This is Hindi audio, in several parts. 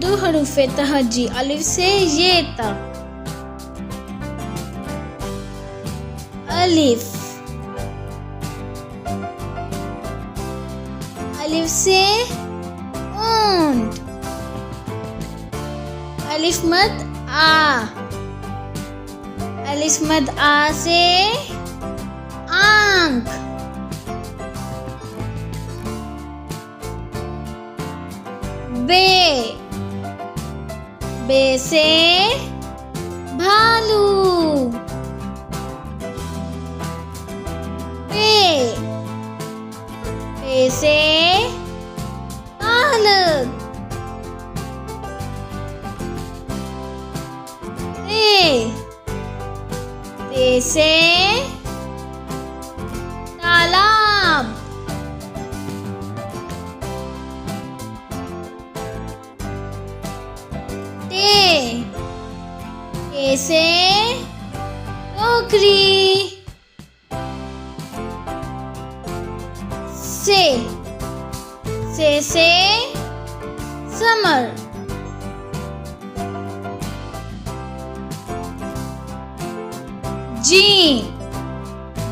दो हरूफ तहजी अलिफ से ये तक। अलिफ, अलिफ से ऊंट, अलिफ मद आ, अलिफ मद आ से आंख। बे, बे से भालू। पे, पे से पालक। ते, ते से तालाब। ते, ते से टोकरी। से समर। जीन,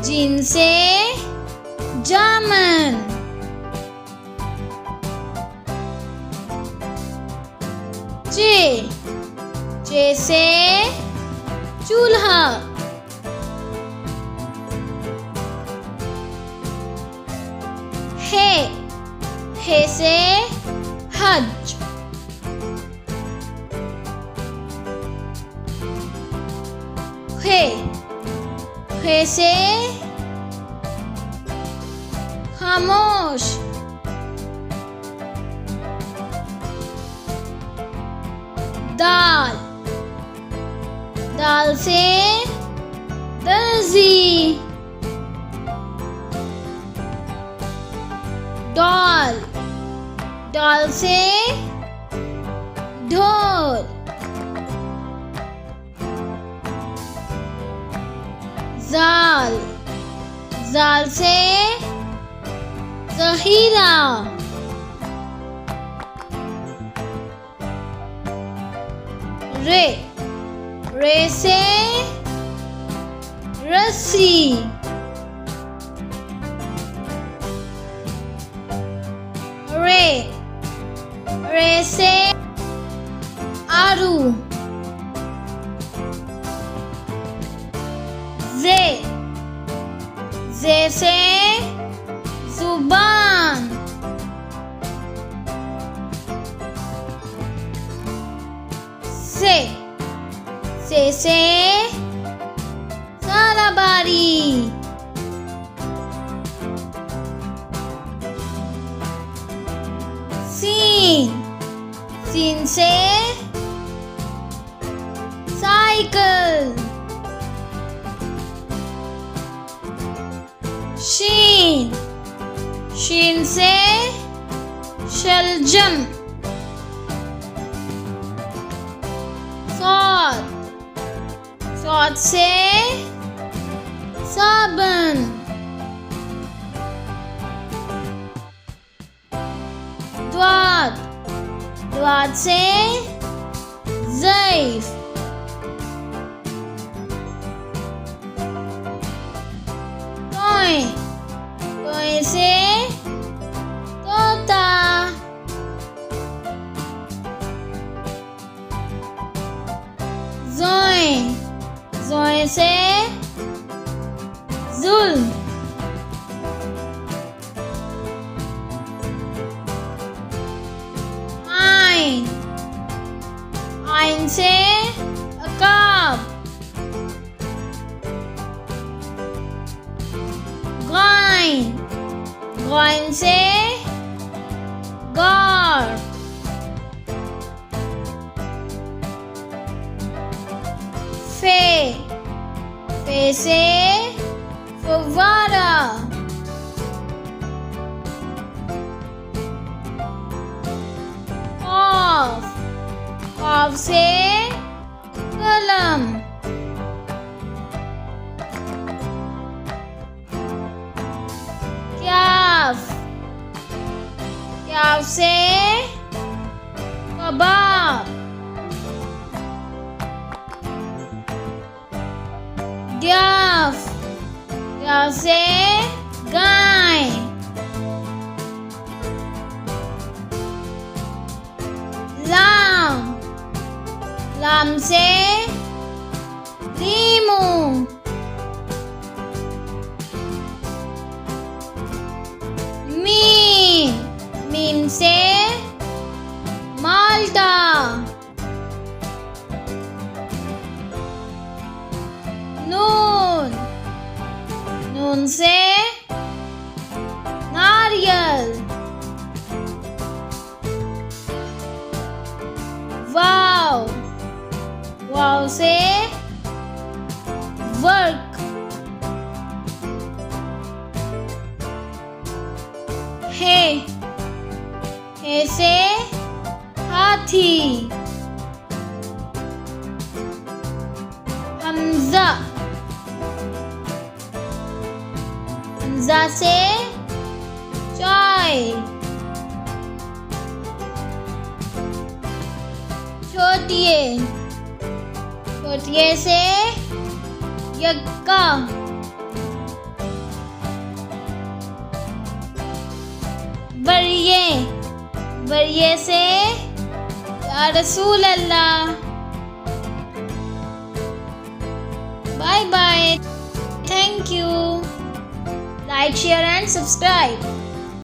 जीन से जामन। चे, चे से चूल्हा। हे से हज। खे से खामोश। दाल, दाल से दर्जी। डॉल, डॉल से ढोल। जाल, जाल से ज़हीरा। रे, रे से रस्सी। रे, रे से आरू। जे, जे से जुबान। से सालाबारी। सीन, सीन से साइकिल। शीन, शीन से शलजम। सौद, सौद से साबुन। द्वाद, द्वाद से ज़ैफ़। तोय, तोय से तोता। ज़ोय, ज़ोय से जुल्म। आइन, आइन से अकाब। गाइन, गाइन से गार। फे से फव्वारा। काफ से कलम। क्याफ, क्याफ से कबाब। गा से गाय, लाम, लाम से लीमू, मीम, मीम से माल्टा, नून, नून से नारियल, वाव, वाव से वर्क, हे से हाथी, हमजा, हमजा से चाय, छोटिये, छोटिये से यक्का, बरिये, बरिये से या रसूल अल्लाह। Bye bye, thank you, like share and subscribe.